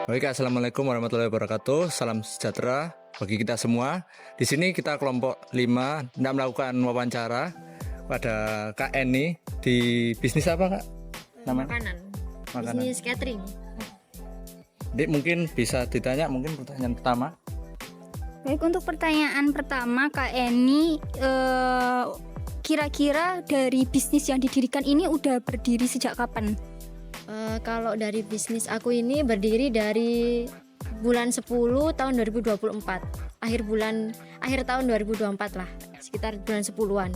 Baik, assalamualaikum warahmatullahi wabarakatuh. Salam sejahtera bagi kita semua. Di sini kita kelompok 5 hendak melakukan wawancara pada Kak Eni di bisnis apa, Kak? Namanya? Makanan. Makanan. Bisnis catering. Dik, mungkin bisa ditanya mungkin pertanyaan pertama. Baik, untuk pertanyaan pertama Kak Eni, kira-kira dari bisnis yang didirikan ini udah berdiri sejak kapan? Kalau dari bisnis aku ini berdiri dari bulan 10 tahun 2024. Akhir tahun 2024 lah, sekitar bulan 10-an.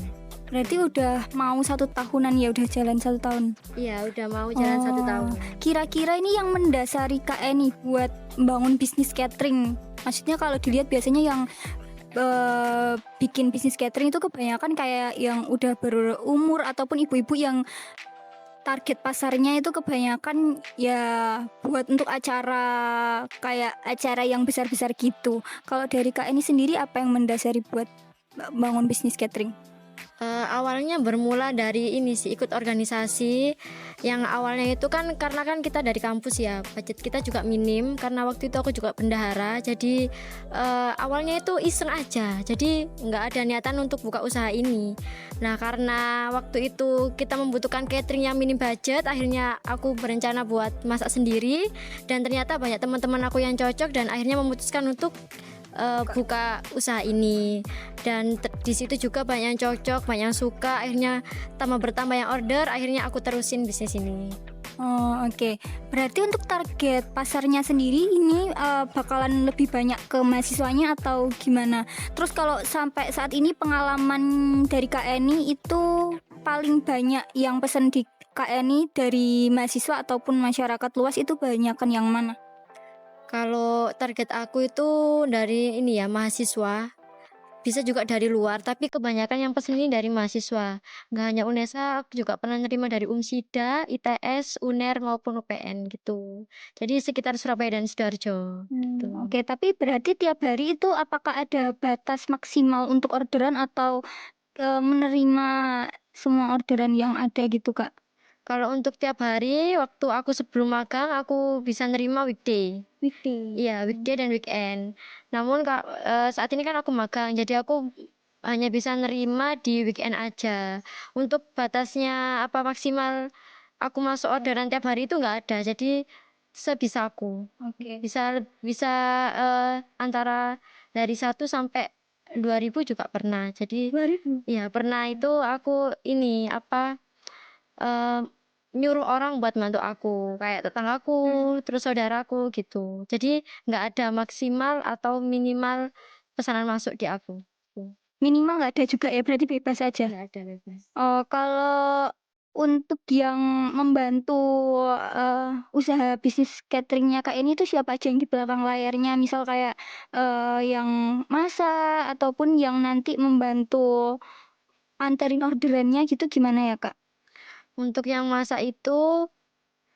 Berarti udah mau 1 tahunan ya, udah jalan 1 tahun. Iya, udah mau jalan 1 tahun. Kira-kira ini yang mendasari Kak Eni buat bangun bisnis catering. Maksudnya kalau dilihat biasanya yang bikin bisnis catering itu kebanyakan kayak yang udah berumur ataupun ibu-ibu yang target pasarnya itu kebanyakan ya buat untuk acara kayak acara yang besar-besar gitu. Kalau dari Kak Eni sendiri apa yang mendasari buat bangun bisnis catering? Awalnya bermula dari ini sih, ikut organisasi. Yang awalnya itu kan karena kan kita dari kampus ya, budget kita juga minim karena waktu itu aku juga bendahara. Jadi awalnya itu iseng aja, jadi nggak ada niatan untuk buka usaha ini. Nah, karena waktu itu kita membutuhkan catering yang minim budget, akhirnya aku berencana buat masak sendiri. Dan ternyata banyak teman-teman aku yang cocok dan akhirnya memutuskan untuk buka usaha ini. Dan di situ juga banyak yang cocok, banyak yang suka, akhirnya bertambah yang order, akhirnya aku terusin bisnis ini. Oh, oke. Berarti untuk target pasarnya sendiri ini bakalan lebih banyak ke mahasiswanya atau gimana? Terus kalau sampai saat ini pengalaman dari Kak Eni itu paling banyak yang pesen di Kak Eni dari mahasiswa ataupun masyarakat luas itu banyakan yang mana? Kalau target aku itu dari ini ya, mahasiswa. Bisa juga dari luar, tapi kebanyakan yang pesen ini dari mahasiswa. Nggak hanya UNESA, aku juga pernah nerima dari UNSIDA, ITS, UNER maupun UPN gitu. Jadi sekitar Surabaya dan Sidoarjo gitu. Oke, tapi berarti tiap hari itu apakah ada batas maksimal untuk orderan atau menerima semua orderan yang ada gitu, Kak? Kalau untuk tiap hari, waktu aku sebelum magang, aku bisa nerima weekday. Weekday. Iya, weekday dan weekend. Namun saat ini kan aku magang, jadi aku hanya bisa nerima di weekend aja. Untuk batasnya apa maksimal aku masuk orderan tiap hari itu nggak ada. Jadi sebisa aku. Oke. Bisa antara dari 1 sampai 2.000 juga pernah. Jadi 2000. ya pernah itu aku ini apa eh, nyuruh orang buat bantu aku, kayak tetanggaku, terus saudaraku gitu. Jadi nggak ada maksimal atau minimal pesanan masuk di aku. Minimal nggak ada juga ya, berarti bebas aja. Nggak ada bebas. Oh, kalau untuk yang membantu usaha bisnis cateringnya Kak ini tuh siapa aja yang di belakang layarnya? Misal kayak yang masak ataupun yang nanti membantu anterin orderannya gitu gimana ya, Kak? Untuk yang masak itu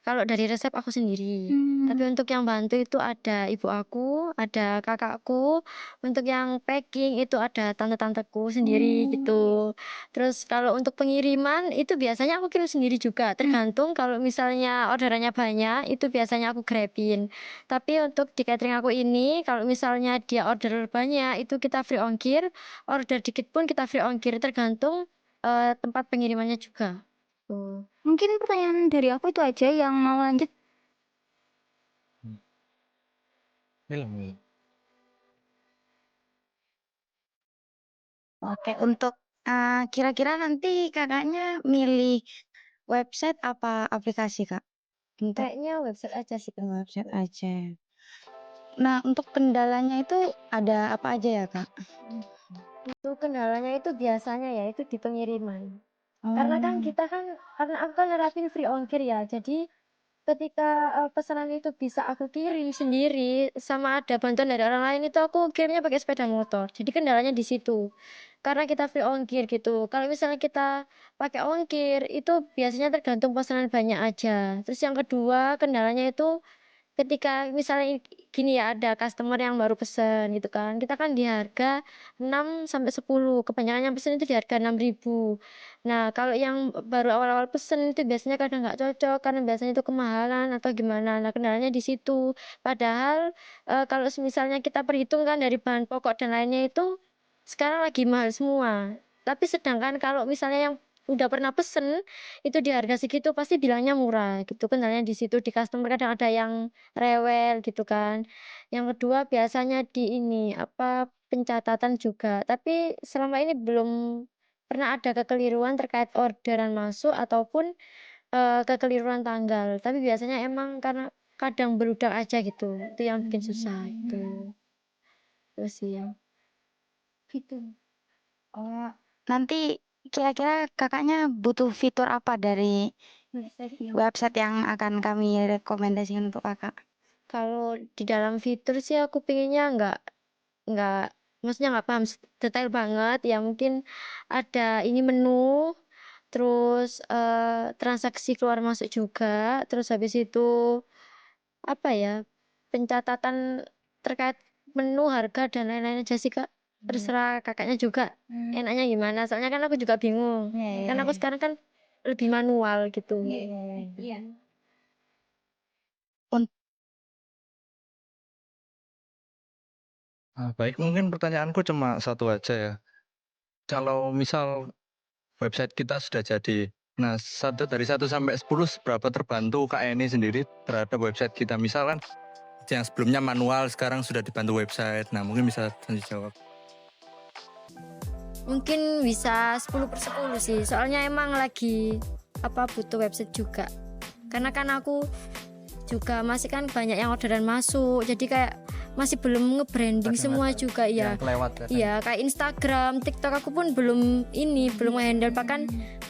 kalau dari resep aku sendiri. Tapi untuk yang bantu itu ada ibu aku, ada kakakku. Untuk yang packing itu ada tante-tanteku sendiri gitu. Terus kalau untuk pengiriman itu biasanya aku kirim sendiri juga. Tergantung kalau misalnya orderannya banyak, itu biasanya aku grabin. Tapi untuk di catering aku ini, kalau misalnya dia order banyak, itu kita free ongkir. Order dikit pun kita free ongkir. Tergantung tempat pengirimannya juga. Tuh. Mungkin pertanyaan dari aku itu aja yang mau lanjut. Film. Oke, untuk kira-kira nanti kakaknya milih website apa aplikasi, Kak? Untuk Kayaknya website aja sih. website aja. Nah, untuk kendalanya itu ada apa aja ya, Kak? Itu kendalanya itu biasanya ya itu di pengiriman. Karena kan karena aku kan nerapin free ongkir ya. Jadi ketika pesanan itu bisa aku kirim sendiri sama ada bantuan dari orang lain itu aku kirimnya pakai sepeda motor. Jadi kendalanya di situ. Karena kita free ongkir gitu. Kalau misalnya kita pakai ongkir itu biasanya tergantung pesanan banyak aja. Terus yang kedua kendalanya itu ketika misalnya gini ya, ada customer yang baru pesen gitu kan. Kita kan di harga 6 sampai 10. Kebanyakan yang pesen itu di harga 6.000. Nah, kalau yang baru awal-awal pesen itu biasanya kadang nggak cocok karena biasanya itu kemahalan atau gimana. Nah, kendalanya di situ. Padahal kalau misalnya kita perhitungkan dari bahan pokok dan lainnya itu sekarang lagi mahal semua. Tapi sedangkan kalau misalnya yang udah pernah pesen itu di harga segitu pasti bilangnya murah gitu. Kendalanya di situ, di customer kadang ada yang rewel gitu kan. Yang kedua biasanya di ini apa pencatatan juga. Tapi selama ini belum pernah ada kekeliruan terkait orderan masuk ataupun kekeliruan tanggal. Tapi biasanya emang karena kadang beludak aja gitu. Itu yang bikin susah itu. Terus sih yang gitu. Oh, nanti kira-kira kakaknya butuh fitur apa dari website yang akan kami rekomendasikan untuk kakak? Kalau di dalam fitur sih aku pengennya nggak maksudnya nggak paham detail banget ya, mungkin ada ini menu, terus transaksi keluar masuk juga, terus habis itu apa ya, pencatatan terkait menu, harga dan lain-lain aja sih Kak. Terserah kakaknya juga enaknya gimana, soalnya kan aku juga bingung, kan aku sekarang kan lebih manual gitu. Un- Baik, mungkin pertanyaanku cuma satu aja ya. Kalau misal website kita sudah jadi, nah dari 1 sampai 10 seberapa terbantu Kak Eni sendiri terhadap website kita? Misalkan yang sebelumnya manual sekarang sudah dibantu website. Nah mungkin bisa jawab. Mungkin bisa 10/10 sih, soalnya emang lagi butuh website juga. Karena kan aku juga masih kan banyak yang orderan masuk, jadi kayak masih belum nge-branding semua juga ya. Kelewat. Iya, kayak Instagram, TikTok aku pun belum handle. Bahkan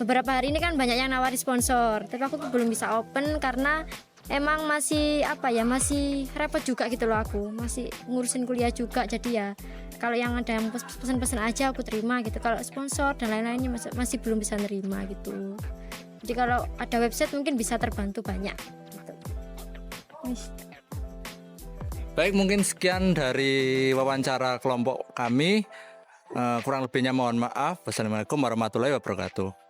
beberapa hari ini kan banyak yang nawari sponsor, tapi aku tuh belum bisa open karena emang masih masih repot juga gitu loh, aku masih ngurusin kuliah juga. Jadi ya kalau yang ada yang pesen-pesen aja aku terima gitu. Kalau sponsor dan lain-lainnya masih belum bisa nerima gitu. Jadi kalau ada website mungkin bisa terbantu banyak gitu. Baik, mungkin sekian dari wawancara kelompok kami. Kurang lebihnya mohon maaf. Wassalamualaikum warahmatullahi wabarakatuh.